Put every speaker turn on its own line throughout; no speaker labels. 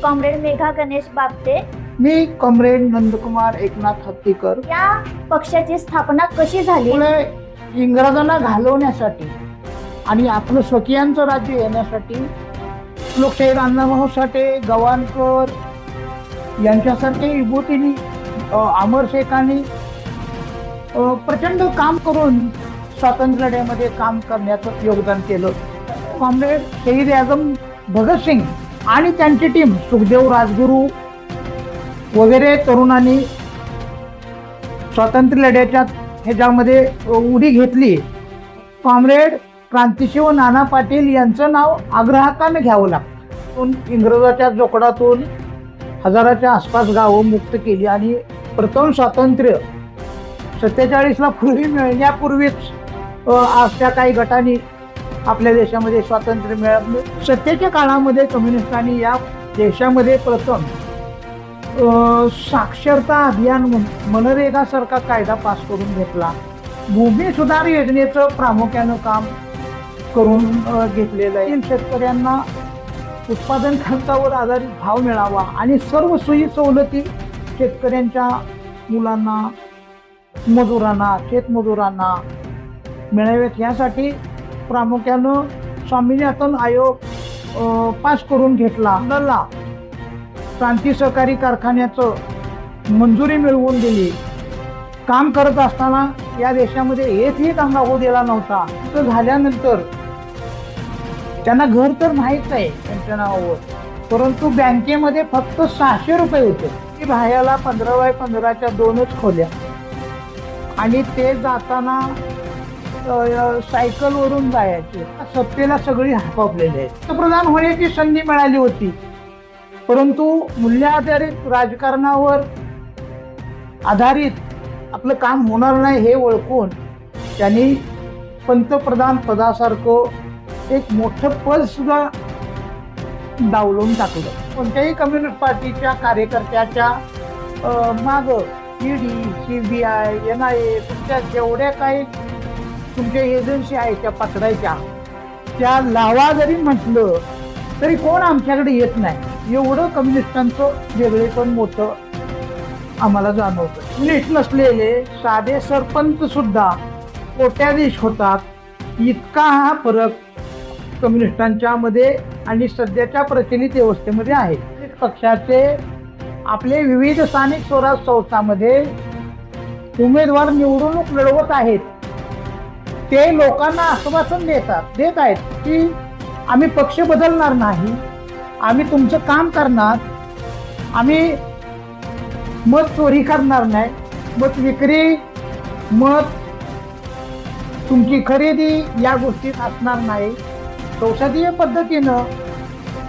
Comrade Megha Ganesh बापते.
मी comrade Nandkumar Eknath हत्तीकर.
या पक्षाची स्थापना कशी झाली?
पुढे इंग्रजांना घालवण्यासाठी आणि आपलं स्वकीयांचं राज्य येण्यासाठी लोकशाहीर अण्णाभाऊ साठे, गवाणकर यांच्यासारखे विभूतींनी, अमर शेखांनी प्रचंड काम करून स्वातंत्र्य लढ्यामध्ये काम करण्याचं योगदान केलं. कॉम्रेड शहीद आझम भगतसिंग आणि त्यांची टीम सुखदेव राजगुरू वगैरे तरुणांनी स्वातंत्र्य लढ्याच्या ह्याच्यामध्ये उडी घेतली. कॉम्रेड क्रांतिशिव नाना पाटील यांचं नाव आग्रहाकानं घ्यावं लागतं. इंग्रजाच्या जोखडातून हजाराच्या आसपास गावं मुक्त केली आणि प्रथम स्वातंत्र्य 47ला पूर्वी मिळण्यापूर्वीच त्या काही गटांनी आपल्या देशामध्ये स्वातंत्र्य मिळवलं. सत्तेच्या काळामध्ये कम्युनिस्टांनी या देशामध्ये प्रथम साक्षरता अभियान मनरेगासारखा कायदा पास करून घेतला. भूमी सुधार योजनेचं प्रामुख्यानं काम करून घेतलेलं आहे. शेतकऱ्यांना उत्पादन खर्चावर आधारित भाव मिळावा आणि सर्व सोयी सवलती शेतकऱ्यांच्या मुलांना, मजुरांना, शेतमजुरांना मिळावेत यासाठी प्रामुख्यानं स्वामीनाथन आयोग पास करून घेतला. आपल्याला क्रांती सहकारी कारखान्याचं मंजुरी मिळवून दिली. काम करत असताना या देशामध्ये एकही दंगा होऊ दिला नव्हता. असं झाल्यानंतर त्यांना घर तर नाहीच आहे त्यांच्या नावावर, परंतु बँकेमध्ये फक्त 600 रुपये होते. ती भाड्याला 15x15च्या 2च खोल्या आणि ते जाताना सायकलवरून जायचे. सत्तेला सगळी हापापलेली आहे. पंतप्रधान होण्याची संधी मिळाली होती, परंतु मूल्याधारित राजकारणावर आधारित आपलं काम होणार नाही हे ओळखून त्यांनी पंतप्रधान पदासारखं एक मोठं पद सुद्धा डावलून टाकलं. कोणत्याही कम्युनिस्ट पार्टीच्या कार्यकर्त्याच्या मागं ईडी, CBI, NIA तुमच्या जेवढ्या काही तुमच्या एजन्सी आहेत त्या पकडायच्या, त्या लावा जरी म्हटलं तरी कोण आमच्याकडे येत नाही. एवढं कम्युनिस्टांचं वेगळेपण मोठं आम्हाला जाणवतं. कम्युनिस्ट नसलेले साधे सरपंच सुद्धा कोट्याधीश होतात. इतका हा फरक कम्युनिस्टांच्या मध्ये आणि सध्याच्या प्रचलित व्यवस्थेमध्ये आहे. पक्षाचे आपले विविध स्थानिक स्वराज संस्थांमध्ये उमेदवार निवडणूक लढवत आहेत. ते लोकांना आश्वासन देत आहेत की आम्ही पक्ष बदलणार नाही, आम्ही तुमचं काम करणार, आम्ही मत चोरी करणार नाही, मत विक्री, मत तुमची खरेदी या गोष्टीत असणार नाही. संसदीय पद्धतीनं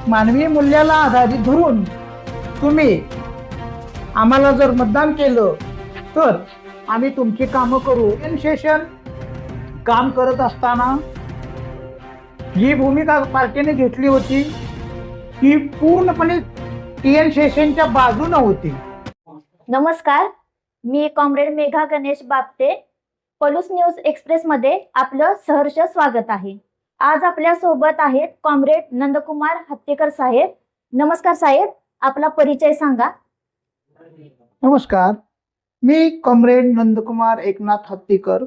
मानवी मूल्याला आधारित धरून तुम्ही आम्हाला जर मतदान केलं तर आम्ही तुमची कामं करू. सेशन काम करत असताना जी भूमिका पार्टीने घेतली होती ती पूर्णपणे TN शेषनच्या बाजूने होती.
नमस्कार, मी comrade Megha Ganesh Bapte. Palus news express मध्ये आपलं सहर्ष स्वागत आहे. आज आपल्या सोबत आहेत कॉम्रेड नंदकुमार हत्तीकर साहेब. नमस्कार साहेब, आपला परिचय सांगा.
नमस्कार, मी कॉम्रेड नंदकुमार एकनाथ हत्तीकर.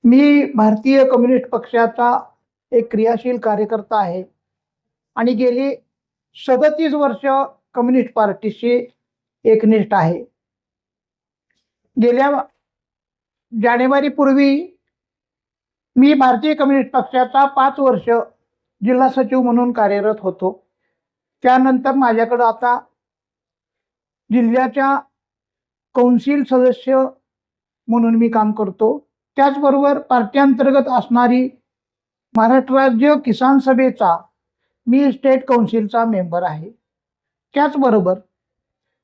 मी भारतीय कम्युनिस्ट पक्षाचा एक क्रियाशील कार्यकर्ता आहे आणि गेली 37 वर्ष कम्युनिस्ट पार्टीशी एकनिष्ठ आहे. गेल्या जानेवारीपूर्वी मी भारतीय कम्युनिस्ट पक्षाचा 5 वर्ष जिल्हा सचिव म्हणून कार्यरत होतो. त्यानंतर माझ्याकडं आता जिल्ह्याच्या कौन्सिल सदस्य म्हणून मी काम करतो. त्याचबरोबर पार्टी अंतर्गत असणारी महाराष्ट्र राज्य किसान सभेचा मी स्टेट कौन्सिलचा मेंबर आहे. त्याचबरोबर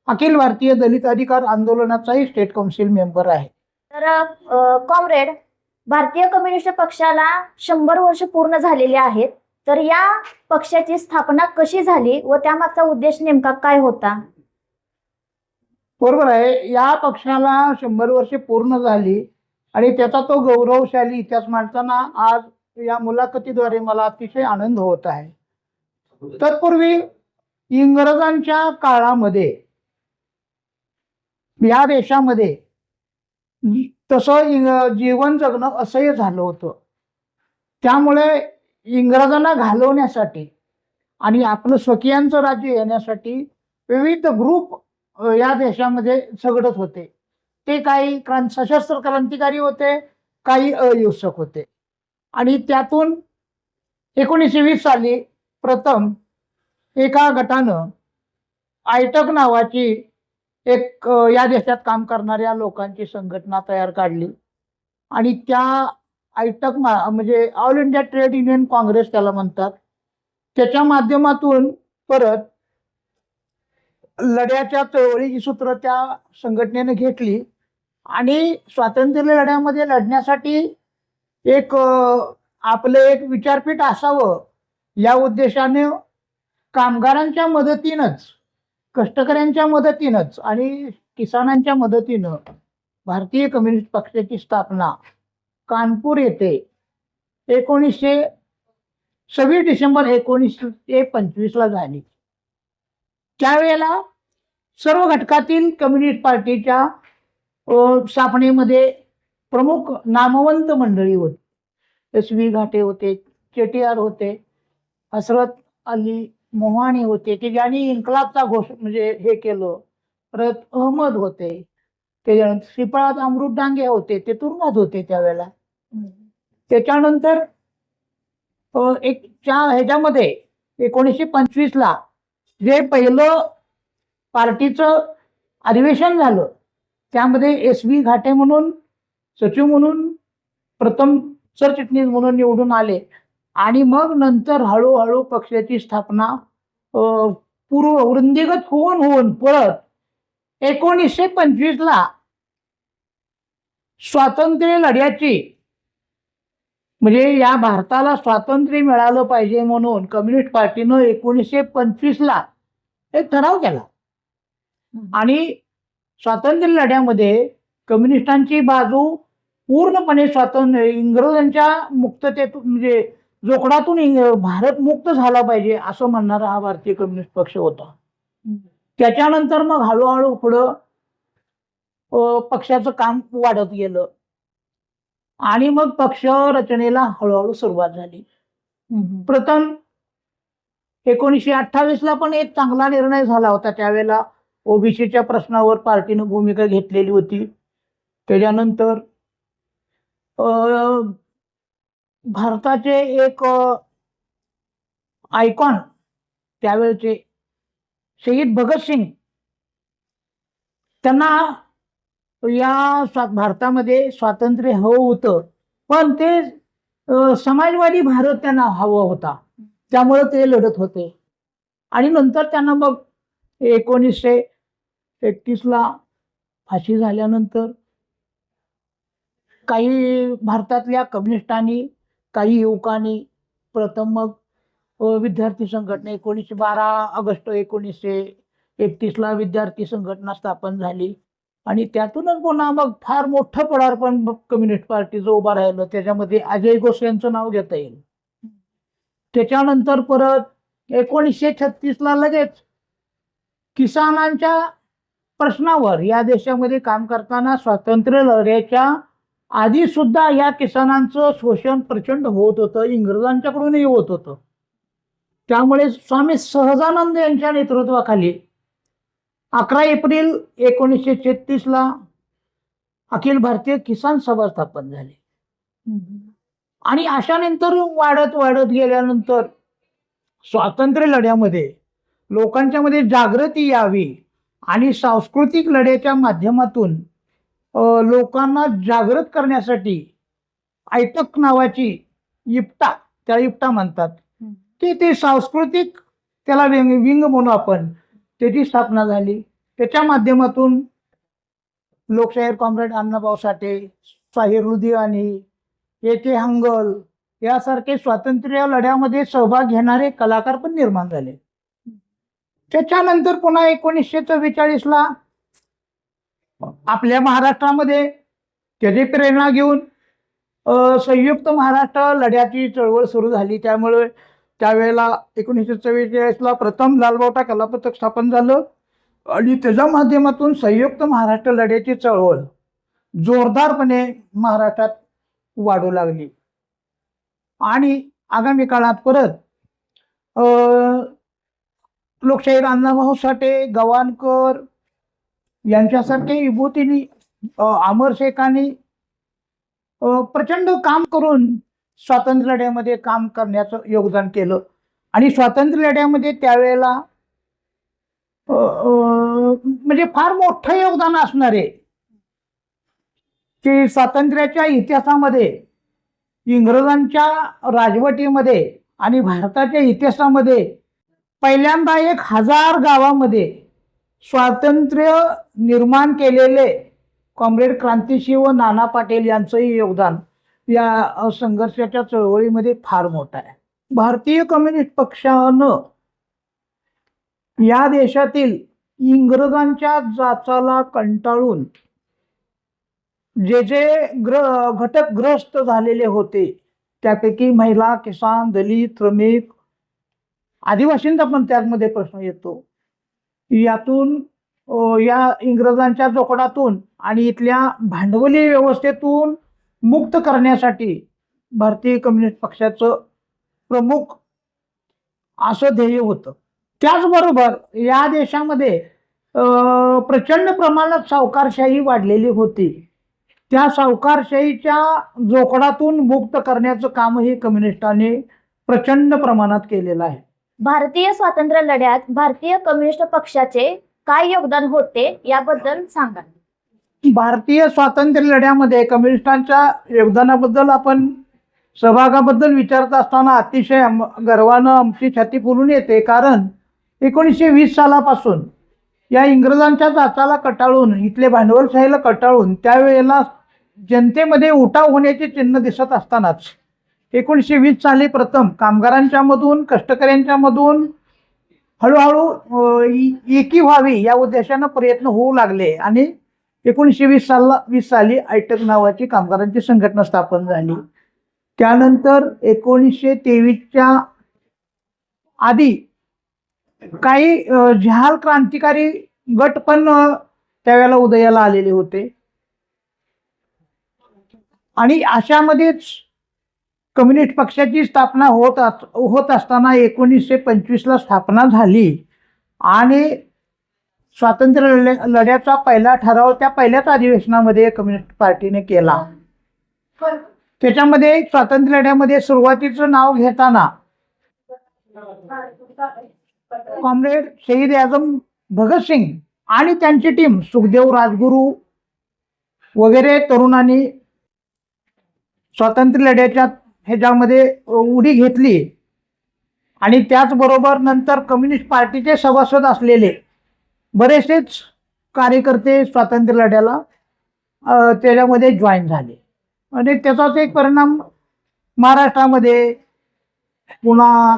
अखिल भारतीय दलित अधिकार आंदोलनाचाही स्टेट कौन्सिल मेंबर आहे.
तर कॉम्रेड, भारतीय कम्युनिस्ट पक्षाला 100 वर्ष पूर्ण झालेले आहेत. तर या पक्षाची स्थापना कशी झाली व त्यामागचा उद्देश नेमका काय होता?
बरोबर आहे, या पक्षाला 100 वर्षे पूर्ण झाली आणि त्याचा तो गौरवशाली इतिहास मांडताना आज या मुलाखतीद्वारे मला अतिशय आनंद होत आहे. तत्पूर्वी इंग्रजांच्या काळामध्ये या देशामध्ये तसं जीवन जगणं असह्य झालं होतं. त्यामुळे इंग्रजांना घालवण्यासाठी आणि आपलं स्वकीयांचं राज्य येण्यासाठी विविध ग्रुप या देशामध्ये झगडत होते. ते काही सशस्त्र क्रांतिकारी होते, काही अहिंसक होते. आणि त्यातून 1920 साली प्रथम एका गटानं आयटक नावाची एक या देशात काम करणाऱ्या लोकांची संघटना तयार काढली आणि त्या आयटक म्हणजे all India trade union Congress त्याला म्हणतात. त्याच्या माध्यमातून परत लढ्याच्या चळवळीची सूत्र त्या संघटनेने घेतली आणि स्वातंत्र्य लढ्यामध्ये लढण्यासाठी एक आपलं एक विचारपीठ असावं या उद्देशाने कामगारांच्या मदतीनंच, कष्टकऱ्यांच्या मदतीनंच आणि किसानांच्या मदतीनं भारतीय कम्युनिस्ट पक्षाची स्थापना कानपूर येथे 26 डिसेंबर 1925 ला झाली. त्यावेळेला सर्व घटकातील कम्युनिस्ट पार्टीच्या स्थापनेमध्ये प्रमुख नामवंत मंडळी होती. एस.व्ही. घाटे होते, चेटियार होते, हसरत अली मोहानी होते की ज्यांनी इन्कलाबचा म्हणजे हे केलं. परत अहमद होते, त्याच्यानंतर श्रीपाद अमृत डांगे होते, ते तुरुंगात होते त्यावेळेला. त्याच्यानंतर ह्याच्यामध्ये 1925 ला जे पहिलं पार्टीचं अधिवेशन झालं त्यामध्ये एस.व्ही. घाटे म्हणून सचिव म्हणून प्रथम सरचिटणीस म्हणून निवडून आले आणि मग नंतर हळूहळू पक्षाची स्थापना वृंदीगत होऊन परत 1925 ला स्वातंत्र्य लढ्याची म्हणजे या भारताला स्वातंत्र्य मिळालं पाहिजे म्हणून कम्युनिस्ट पार्टीनं 1925 ला एक ठराव केला आणि स्वातंत्र्य लढ्यामध्ये कम्युनिस्टांची बाजू पूर्णपणे इंग्रजांच्या मुक्ततेतून म्हणजे जोखडातून भारत मुक्त झाला पाहिजे असं म्हणणारा हा भारतीय कम्युनिस्ट पक्ष होता. त्याच्यानंतर मग हळूहळू पुढं पक्षाचं काम वाढत गेलं आणि मग पक्ष रचनेला हळूहळू सुरुवात झाली. प्रथम 1928 ला पण एक चांगला निर्णय झाला होता. त्यावेळेला ओबीसीच्या प्रश्नावर पार्टीनं भूमिका घेतलेली होती. त्याच्यानंतर भारताचे एक आयकॉन त्यावेळेचे शहीद भगतसिंग त्यांना या भारतामध्ये स्वातंत्र्य हवं होतं पण ते समाजवादी भारत त्यांना हवं होता त्यामुळे ते लढत होते आणि नंतर त्यांना मग 1931 ला फाशी झाल्यानंतर काही भारतातल्या कम्युनिस्टांनी काही युवकांनी प्रथम मग विद्यार्थी संघटना 12 ऑगस्ट 1931 ला विद्यार्थी संघटना स्थापन झाली आणि त्यातूनच पुन्हा मग फार मोठं पदार्पण कम्युनिस्ट पार्टीचं उभं राहिलं. त्याच्यामध्ये अजय घोष यांचं नाव घेता येईल. त्याच्यानंतर परत 1936 ला लगेच किसानांच्या प्रश्नावर या देशामध्ये काम करताना स्वातंत्र्य लढ्याच्या आधी सुद्धा या किसानांचं शोषण प्रचंड होत होतं, इंग्रजांच्याकडूनही होत होतं. त्यामुळे स्वामी सहजानंद यांच्या नेतृत्वाखाली 11 एप्रिल 1936 ला अखिल भारतीय किसान सभा स्थापन झाली आणि अशानंतर वाढत गेल्यानंतर स्वातंत्र्य लढ्यामध्ये लोकांच्या मध्ये जागृती यावी आणि सांस्कृतिक लढ्याच्या माध्यमातून लोकांना जागृत करण्यासाठी आयटक नावाची इप्टा, त्याला इप्टा म्हणतात, ते सांस्कृतिक त्याला विंग म्हणू आपण, त्याची स्थापना झाली. त्याच्या माध्यमातून लोकशाहीर कॉम्रेड अण्णाभाऊ साठे, साहिर लुधियानी, ए.के. हंगल यासारखे स्वातंत्र्य लढ्यामध्ये सहभाग घेणारे कलाकार पण निर्माण झाले. त्याच्यानंतर पुन्हा 1944 ला आपल्या महाराष्ट्रामध्ये त्याची प्रेरणा घेऊन संयुक्त महाराष्ट्र लढ्याची चळवळ सुरू झाली. त्यामुळे त्यावेळेला 1944ला प्रथम लालबावटा कलापथक स्थापन झालं आणि त्याच्या माध्यमातून संयुक्त महाराष्ट्र लढ्याची चळवळ जोरदारपणे महाराष्ट्रात वाढू लागली. आणि आगामी काळात परत लोकशाहीर अण्णाभाऊ साठे, गवाणकर यांच्यासारखे विभूतींनी, अमर शेखांनी प्रचंड काम करून स्वातंत्र्य लढ्यामध्ये काम करण्याचं योगदान केलं. आणि स्वातंत्र्य लढ्यामध्ये त्यावेळेला म्हणजे फार मोठं योगदान असणारे की स्वातंत्र्याच्या इतिहासामध्ये, इंग्रजांच्या राजवटीमध्ये आणि भारताच्या इतिहासामध्ये पहिल्यांदा 1000 गावामध्ये स्वातंत्र्य निर्माण केलेले कॉम्रेड क्रांतिसिंह व नाना पाटील यांचंही योगदान या संघर्षाच्या चळवळीमध्ये फार मोठं आहे. भारतीय कम्युनिस्ट पक्षानं या देशातील इंग्रजांच्या जाचाला कंटाळून जे जे घटकग्रस्त झालेले होते, त्यापैकी महिला, किसान, दलित, श्रमिक, आदिवासींचा पण त्यामध्ये प्रश्न येतो. यातून या इंग्रजांच्या जोखडातून आणि इथल्या भांडवली व्यवस्थेतून मुक्त करण्यासाठी भारतीय कम्युनिस्ट पक्षाचं प्रमुख असं ध्येय होतं. त्याचबरोबर या देशामध्ये प्रचंड प्रमाणात सावकारशाही वाढलेली होती. त्या सावकारशाहीच्या जोखडातून मुक्त करण्याचं कामही कम्युनिस्टांनी प्रचंड प्रमाणात केलेलं आहे.
भारतीय स्वातंत्र्य लढ्यात भारतीय कम्युनिस्ट पक्षाचे काय योगदान होते याबद्दल सांगा.
भारतीय स्वातंत्र्य लढ्यामध्ये कम्युनिस्टांच्या योगदानाबद्दल आपण सहभागाबद्दल विचारत असताना अतिशय गर्वानं आमची छाती फुलून येते. कारण 1920 सालापासून या इंग्रजांच्या जाचाला कटाळून, इथले भांडवलशाहीला कटाळून त्यावेळेला जनतेमध्ये उठाव होण्याचे चिन्ह दिसत असतानाच 1920 साली प्रथम कामगारांच्या मधून, कष्टकऱ्यांच्या मधून हळूहळू एकी व्हावी या उद्देशानं प्रयत्न होऊ लागले. आणि 1920 साली आयटक नावाची कामगारांची संघटना स्थापन झाली. त्यानंतर 1923च्या आधी काही जहाल क्रांतिकारी गट पण त्यावेळेला उदयाला आलेले होते. आणि अशामध्येच कम्युनिस्ट पक्षाची स्थापना होत असताना 1925ला स्थापना झाली. आणि स्वातंत्र्य लढ्याचा पहिला ठराव त्या पहिल्याच अधिवेशनामध्ये कम्युनिस्ट पार्टीने केला. त्याच्यामध्ये स्वातंत्र्य लढ्यामध्ये सुरुवातीचं नाव घेताना कॉम्रेड शहीद आझम भगतसिंग आणि त्यांची टीम, सुखदेव, राजगुरू वगैरे तरुणांनी स्वातंत्र्य लढ्याच्या ह्याच्यामध्ये उडी घेतली. आणि त्याचबरोबर नंतर कम्युनिस्ट पार्टीचे सभासद असलेले बरेचसेच कार्यकर्ते स्वातंत्र्य लढ्याला त्याच्यामध्ये जॉईन झाले. आणि त्याचाच एक परिणाम महाराष्ट्रामध्ये, पुन्हा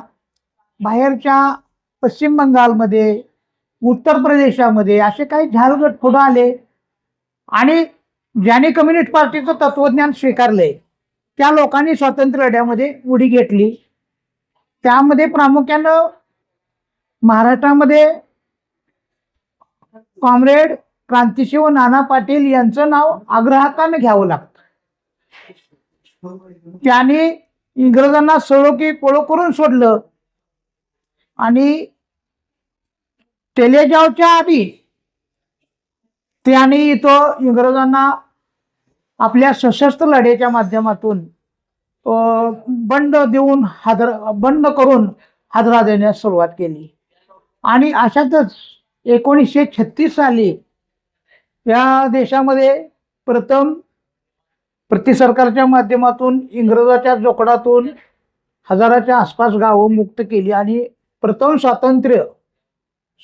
बाहेरच्या पश्चिम बंगालमध्ये, उत्तर प्रदेशामध्ये असे काही झालगट पुढे आले. आणि ज्यांनी कम्युनिस्ट पार्टीचं तत्वज्ञान स्वीकारले त्या लोकांनी स्वातंत्र्य लढ्यामध्ये उडी घेतली. त्यामध्ये प्रामुख्यानं महाराष्ट्रामध्ये कॉम्रेड क्रांतिसिंह नाना पाटील यांचं नाव आग्रहाकानं घ्यावं लागतं. त्यांनी इंग्रजांना सळो की पळो करून सोडलं. आणि तेलेजावच्या आधी त्यांनी इथं इंग्रजांना आपल्या सशस्त्र लढ्याच्या माध्यमातून बंड करून हादरा देण्यास सुरुवात केली. आणि अशातच 1936 साली या देशामध्ये प्रथम प्रतिसरकारच्या माध्यमातून इंग्रजाच्या जोखडातून 1000च्या आसपास गावं मुक्त केली. आणि प्रथम स्वातंत्र्य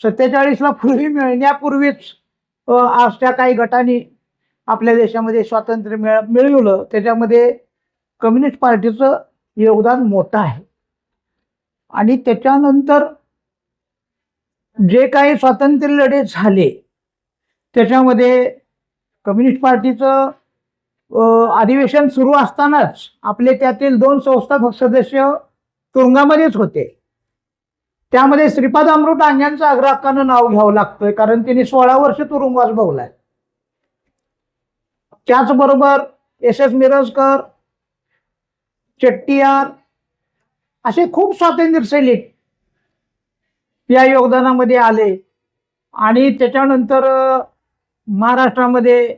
47ला पूर्वी मिळण्यापूर्वीच अशा काही गटांनी आपल्या देशामध्ये स्वातंत्र्य मिळवलं. त्याच्यामध्ये कम्युनिस्ट पार्टीचं योगदान मोठं आहे. आणि त्याच्यानंतर जे काही स्वातंत्र्य लढे झाले त्याच्यामध्ये कम्युनिस्ट पार्टीचं अधिवेशन सुरू असतानाच आपले त्यातील 2 संस्थापक सदस्य तुरुंगामध्येच होते. त्यामध्ये श्रीपाद अमृत डांग्यांचं अग्रहक्कानं नाव घ्यावं लागतंय, कारण त्यांनी 16 वर्ष तुरुंगवास भोगलाय. त्याचबरोबर एस मिरजकर, चेट्टियार असे खूप स्वातंत्र्य सैनिक या योगदानामध्ये आले. आणि त्याच्यानंतर महाराष्ट्रामध्ये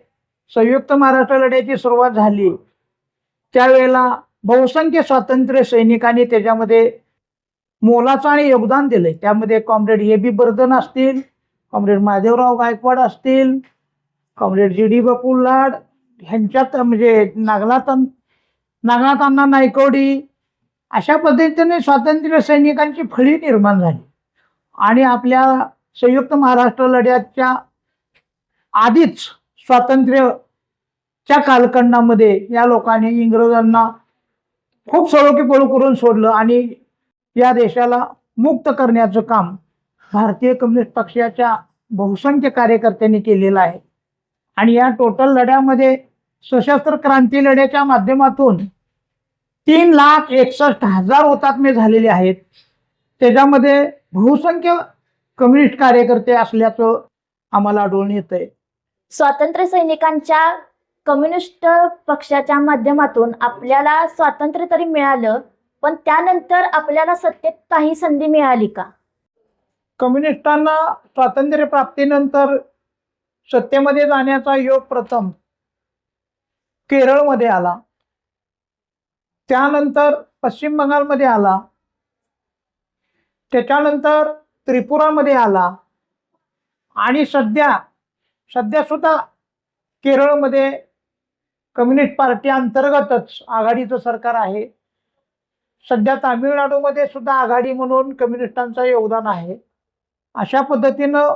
संयुक्त महाराष्ट्र लढ्याची सुरुवात झाली. त्यावेळेला बहुसंख्य स्वातंत्र्य सैनिकांनी त्याच्यामध्ये मोलाचं आणि योगदान दिलंय. त्यामध्ये कॉम्रेड ए बी बर्दन असतील, कॉम्रेड महादेवराव गायकवाड असतील, कॉम्रेड जी डी बापू लाड, ह्यांच्यात म्हणजे नागनाथ अण्णा नायकवडी, अशा पद्धतीने स्वातंत्र्य सैनिकांची फळी निर्माण झाली. आणि आपल्या संयुक्त महाराष्ट्र लढ्याच्या आधीच स्वातंत्र्याच्या कालखंडामध्ये या लोकांनी इंग्रजांना खूप सळोकी पळू करून सोडलं आणि या देशाला मुक्त करण्याचं काम भारतीय कम्युनिस्ट पक्षाच्या बहुसंख्य कार्यकर्त्यांनी केलेलं आहे. आणि या टोटल लढ्यामध्ये सशस्त्र क्रांती लढ्याच्या माध्यमातून 3,61,000 हुतात्मे झालेले आहेत. त्याच्यामध्ये बहुसंख्य कम्युनिस्ट कार्यकर्ते असल्याचं आम्हाला आढळून येतंय.
स्वातंत्र्य सैनिकांच्या कम्युनिस्ट पक्षाच्या माध्यमातून आपल्याला स्वातंत्र्य तरी मिळालं, पण त्यानंतर आपल्याला सत्तेत काही संधी मिळाली का?
कम्युनिस्टांना स्वातंत्र्य प्राप्तीनंतर सत्तेमध्ये जाण्याचा योग प्रथम केरळमध्ये आला, त्यानंतर पश्चिम बंगालमध्ये आला, त्याच्यानंतर त्रिपुरामध्ये आला आणि सध्या सुद्धा केरळमध्ये कम्युनिस्ट पार्टी अंतर्गतच आघाडीचं सरकार आहे. सध्या तामिळनाडूमध्ये सुद्धा आघाडी म्हणून कम्युनिस्टांचं योगदान आहे. अशा पद्धतीनं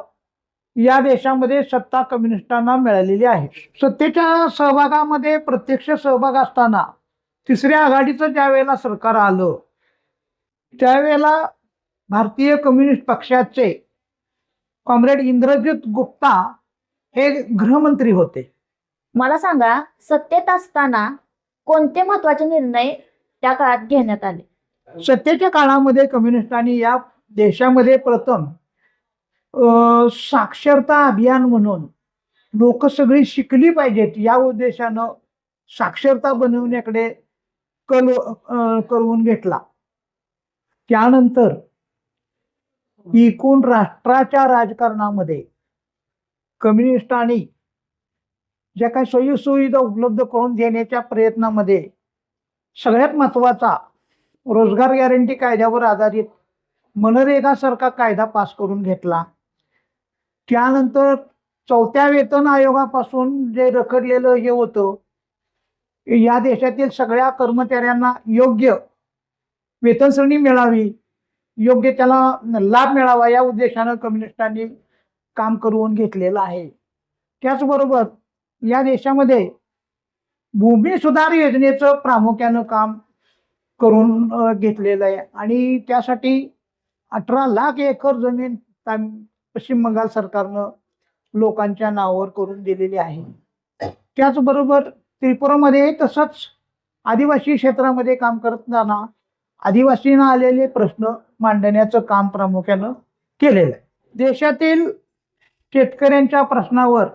या देशामध्ये सत्ता कम्युनिस्टांना मिळालेली आहे. सत्तेच्या सहभागामध्ये प्रत्यक्ष सहभाग असताना तिसऱ्या आघाडीचं ज्या वेळेला सरकार आलं, त्यावेळेला भारतीय कम्युनिस्ट पक्षाचे कॉम्रेड इंद्रजित गुप्ता हे गृहमंत्री होते.
मला सांगा, सत्तेत असताना कोणते महत्वाचे निर्णय त्या काळात घेण्यात आले?
सत्तेच्या काळामध्ये कम्युनिस्टांनी या देशामध्ये प्रथम साक्षरता अभियान म्हणून लोक सगळी शिकली पाहिजेत या उद्देशानं साक्षरता बनवण्याकडे करून घेतला. त्यानंतर एकूण राष्ट्राच्या राजकारणामध्ये कम्युनिस्टांनी ज्या काही सोयीसुविधा उपलब्ध करून देण्याच्या प्रयत्नामध्ये सगळ्यात महत्त्वाचा रोजगार गॅरंटी कायद्यावर आधारित मनरेगासारखा कायदा पास करून घेतला. त्यानंतर 4थ्या वेतन आयोगापासून जे रखडलेलं हे होतं, या देशातील सगळ्या कर्मचाऱ्यांना योग्य वेतन श्रेणी मिळावी, योग्य त्याला लाभ मिळावा या उद्देशानं कम्युनिस्टांनी काम करून घेतलेलं आहे. त्याचबरोबर या देशामध्ये भूमी सुधार योजनेचं प्रामुख्यानं काम करून घेतलेलं आहे आणि त्यासाठी 18 लाख एकर जमीन पश्चिम बंगाल सरकारनं लोकांच्या नावावर करून दिलेली आहे. त्याचबरोबर त्रिपुरामध्ये तसंच आदिवासी क्षेत्रामध्ये काम करताना आदिवासींना आलेले प्रश्न मांडण्याचं काम प्रामुख्यानं केलेलं आहे. देशातील शेतकऱ्यांच्या प्रश्नावर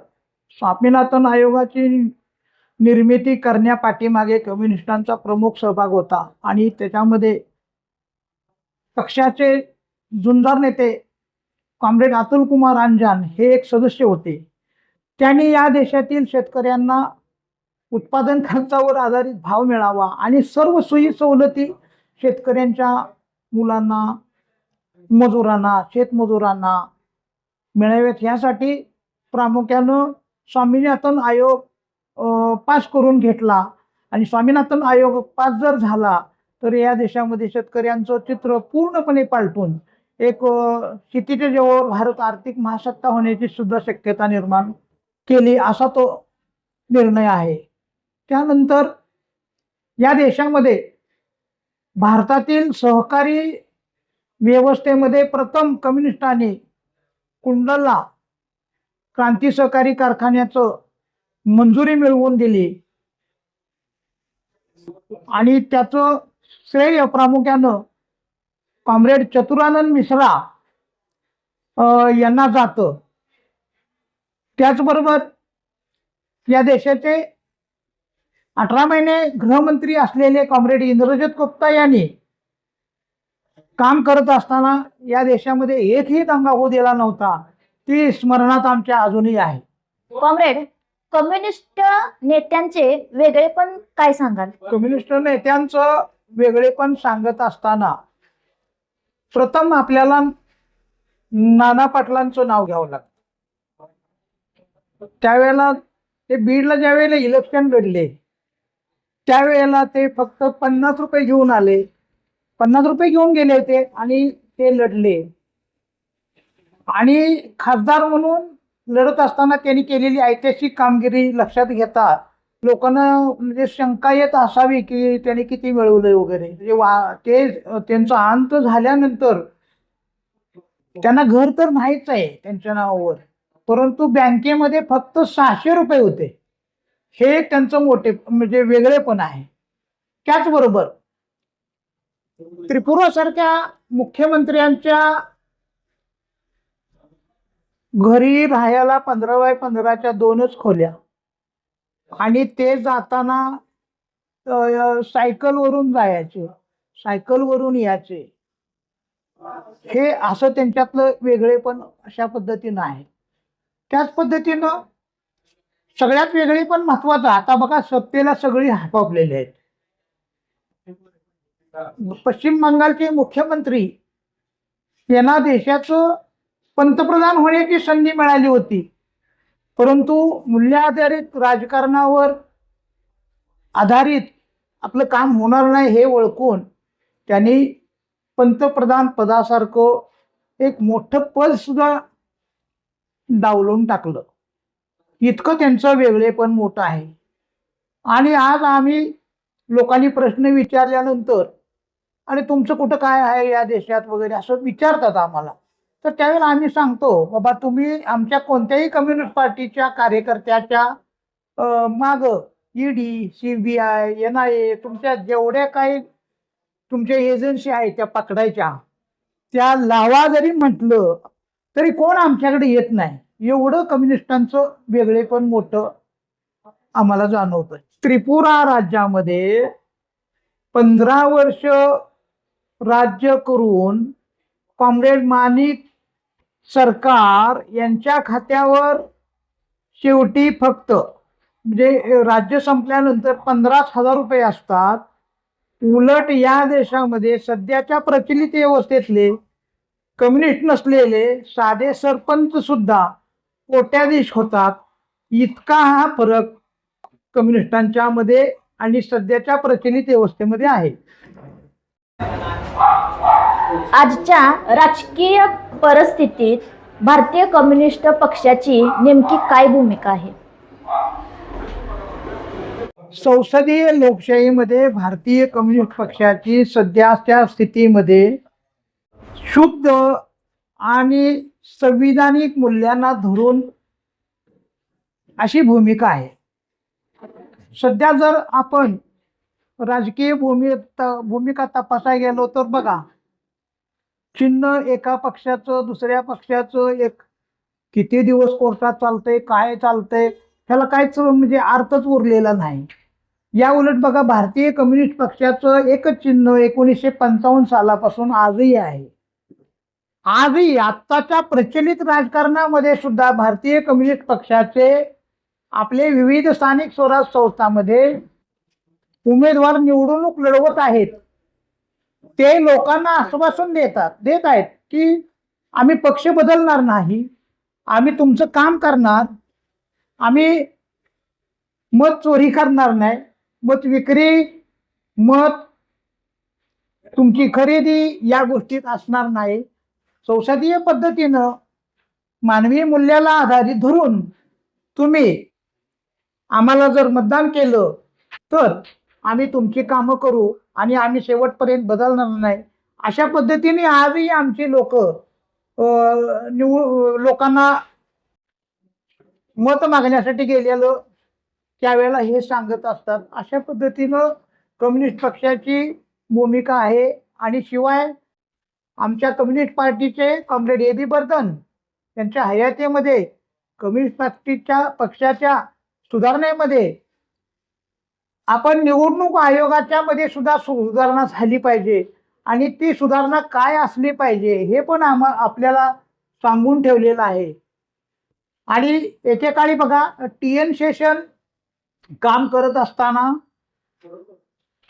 स्वामीनाथन आयोगाची निर्मिती करण्यापाठीमागे कम्युनिस्टांचा प्रमुख सहभाग होता आणि त्याच्यामध्ये पक्षाचे जुंजार नेते कॉम्रेड अतुल कुमार अंजान हे एक सदस्य होते. त्यांनी या देशातील शेतकऱ्यांना उत्पादन खर्चावर आधारित भाव मिळावा आणि सर्व सोयी सवलती शेतकऱ्यांच्या मुलांना, मजुरांना, शेतमजुरांना मिळाव्यात यासाठी प्रामुख्यानं स्वामीनाथन आयोग पास करून घेतला. आणि स्वामीनाथन आयोग पास जर झाला तर या देशामध्ये शेतकऱ्यांचं चित्र पूर्णपणे पालटून एक शेतीच्या जवळ भारत आर्थिक महासत्ता होण्याची सुद्धा शक्यता निर्माण केली, असा तो निर्णय आहे. त्यानंतर या देशामध्ये भारतातील सहकारी व्यवस्थेमध्ये प्रथम कम्युनिस्टांनी कुंडलला क्रांती सहकारी कारखान्याचं मंजुरी मिळवून दिली आणि त्याचं श्रेय प्रामुख्यानं कॉम्रेड चतुरानंद मिश्रा यांना जातं. त्याचबरोबर या देशाचे 18 महिने गृहमंत्री असलेले कॉम्रेड इंद्रजित गुप्ता यांनी काम करत असताना या देशामध्ये एकही दंगा होऊ दिला नव्हता. ती स्मरणात आमच्या अजूनही आहे.
कॉम्रेड, कम्युनिस्ट नेत्यांचे वेगळेपण काय सांगाल?
कम्युनिस्ट नेत्यांचं वेगळेपण सांगत असताना प्रथम आपल्याला नाना पाटलांचं नाव घ्यावं लागतं. त्यावेळेला ते बीडला ज्यावेळेला इलेक्शन लढले त्यावेळेला ते फक्त 50 रुपये घेऊन आले, 50 रुपये घेऊन गेले होते आणि ते लढले. आणि खासदार म्हणून लढत असताना त्यांनी केलेली ऐतिहासिक कामगिरी लक्षात घेता लोकांना म्हणजे शंका येत असावी की त्यांनी किती मिळवलंय वगैरे. म्हणजे ते त्यांचा अंत झाल्यानंतर त्यांना घर तर नाहीच आहे त्यांच्या नावावर, परंतु बँकेमध्ये फक्त 600 रुपये होते. हे त्यांचं मोठे म्हणजे वेगळेपण आहे. त्याचबरोबर त्रिपुरासारख्या मुख्यमंत्र्यांच्या घरी राहायला 15x15च्या 2च खोल्या आणि ते जाताना सायकलवरून जायचे, सायकलवरून यायचे. हे असं त्यांच्यातलं वेगळेपण अशा पद्धतीनं आहे. त्याच पद्धतीनं सगळ्यात वेगळेपण महत्वाचं. आता बघा सत्तेला सगळी हापापलेले आहेत. पश्चिम बंगालचे मुख्यमंत्री यांना देशाचं पंतप्रधान होण्याची संधी मिळाली होती, परंतु मूल्याधारित राजकारणावर आधारित आपलं काम होणार नाही हे ओळखून त्यांनी पंतप्रधान पदासारखं एक मोठं पद सुद्धा डावलून टाकलं. इतकं त्यांचं वेगळेपण मोठं आहे. आणि आज आम्ही लोकांनी प्रश्न विचारल्यानंतर आणि तुमचं कुठं काय आहे या देशात वगैरे असं विचारतात आम्हाला, तर त्यावेळेला आम्ही सांगतो बाबा तुम्ही आमच्या कोणत्याही कम्युनिस्ट पार्टीच्या कार्यकर्त्याच्या माग ईडी, CBI, NIA तुमच्या जेवढ्या काही तुमच्या एजन्सी आहेत त्या पकडायच्या, त्या लावा जरी म्हटलं तरी कोण आमच्याकडे येत नाही. एवढं कम्युनिस्टांचं वेगळेपण मोठं आम्हाला जाणवतं. त्रिपुरा राज्यामध्ये 15 वर्ष राज्य करून कॉम्रेड माणिक सरकार यांच्या खात्यावर शेवटी फक्त म्हणजे राज्य संपल्यानंतर 15,000 रुपये असतात. उलट या देशामध्ये सध्याच्या प्रचलित व्यवस्थेतले कम्युनिस्ट नसलेले साधे सरपंच सुद्धा कोट्याधीश होतात. इतका हा फरक कम्युनिस्टांच्या मध्ये आणि सध्याच्या प्रचलित व्यवस्थेमध्ये आहे.
आजच्या राजकीय परिस्थितीत भारतीय कम्युनिस्ट पक्षाची नेमकी काय भूमिका आहे?
संसदीय लोकशाहीमध्ये भारतीय कम्युनिस्ट पक्षाची सध्याच्या स्थितीमध्ये शुद्ध आणि संविधानिक मूल्यांना धरून अशी भूमिका आहे. सध्या जर आपण राजकीय भूमिका तपासायला गेलो तर बघा, चिन्ह एका पक्षाचं दुसऱ्या पक्षाचं एक किती दिवस कोर्टात चालतंय, काय चालतंय, ह्याला काहीच म्हणजे अर्थच उरलेला नाही. या उलट बघा, भारतीय कम्युनिस्ट पक्षाचं एकच चिन्ह 1955 सालापासून आजही आहे. आजही आत्ताच्या प्रचलित राजकारणामध्ये सुद्धा भारतीय कम्युनिस्ट पक्षाचे आपले विविध स्थानिक स्वराज संस्थांमध्ये उमेदवार निवडणूक लढवत आहेत. ते लोकांना आश्वासन देत आहेत की आम्ही पक्ष बदलणार नाही, आम्ही तुमचं काम करणार, आम्ही मत चोरी करणार नाही, मत विक्री, मत तुमची खरेदी या गोष्टीत असणार नाही. संसदीय पद्धतीनं मानवी मूल्याला आधारित धरून तुम्ही आम्हाला जर मतदान केलं तर आम्ही तुमची कामं करू आणि आम्ही शेवटपर्यंत बदलणार नाही. अशा पद्धतीने आजही आमची लोकांना मत मागण्यासाठी गेलेलं त्यावेळेला हे सांगत असतात. अशा पद्धतीनं कम्युनिस्ट पक्षाची भूमिका आहे. आणि शिवाय आमच्या कम्युनिस्ट पार्टीचे कॉम्रेड ए बी बर्धन यांच्या हयातीमध्ये कम्युनिस्ट पक्षाच्या सुधारणेमध्ये आपण निवडणूक आयोगाच्या मध्ये सुद्धा सुधारणा झाली पाहिजे आणि ती सुधारणा काय असली पाहिजे हे पण आपल्याला सांगून ठेवलेलं आहे. आणि एकेकाळी बघा TN शेषन काम करत असताना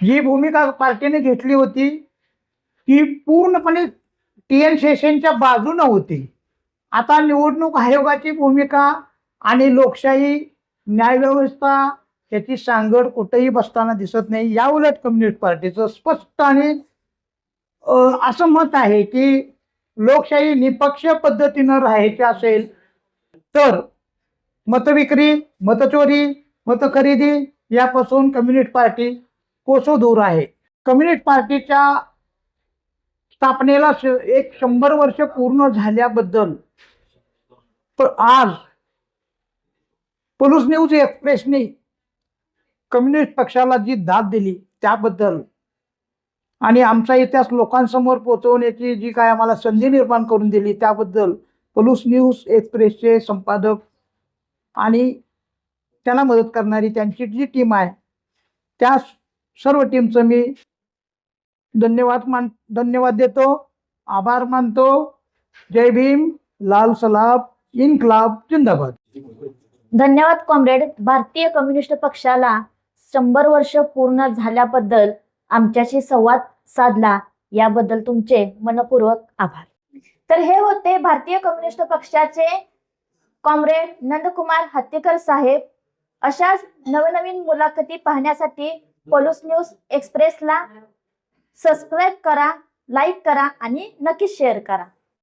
जी भूमिका पार्टीने घेतली होती ती पूर्णपणे TN शेषनच्या बाजूने होती. आता निवडणूक आयोगाची भूमिका आणि लोकशाही न्यायव्यवस्था याची सांगड कुठेही बसताना दिसत नाही. या उलट कम्युनिस्ट पार्टीचं स्पष्ट आणि असं मत आहे की लोकशाही निपक्ष पद्धतीनं राहायची असेल तर मतविक्री, मतचोरी, मतखरेदी यापासून कम्युनिस्ट पार्टी कोसो दूर आहे. कम्युनिस्ट पार्टीच्या स्थापनेला 100 वर्ष पूर्ण झाल्याबद्दल आज पलूस न्यूज एक्सप्रेसने कम्युनिस्ट पक्षाला जी दाद दिली त्याबद्दल आणि आमचा इतिहास लोकांसमोर पोहोचवण्याची जी काय आम्हाला संधी निर्माण करून दिली त्याबद्दल पलूस न्यूज एक्सप्रेसचे संपादक आणि त्याला मदत करणारी त्यांची जी टीम आहे त्या सर्व टीमचं मी धन्यवाद देतो, आभार मानतो. जय भीम, लाल सलाब, इन्कलाब जिंदाबाद.
धन्यवाद कॉम्रेड. भारतीय कम्युनिस्ट पक्षाला 100 वर्ष पूर्ण झाल्याबद्दल आमच्याशी संवाद साधला याबद्दल तुमचे मनपूर्वक आभार. तर हे होते भारतीय कम्युनिस्ट पक्षाचे कॉम्रेड नंदकुमार हत्तीकर साहेब. अशाच नवनवीन मुलाखती पाहण्यासाठी पलूस न्यूज एक्सप्रेसला सबस्क्राईब करा, लाईक करा आणि नक्की शेअर करा.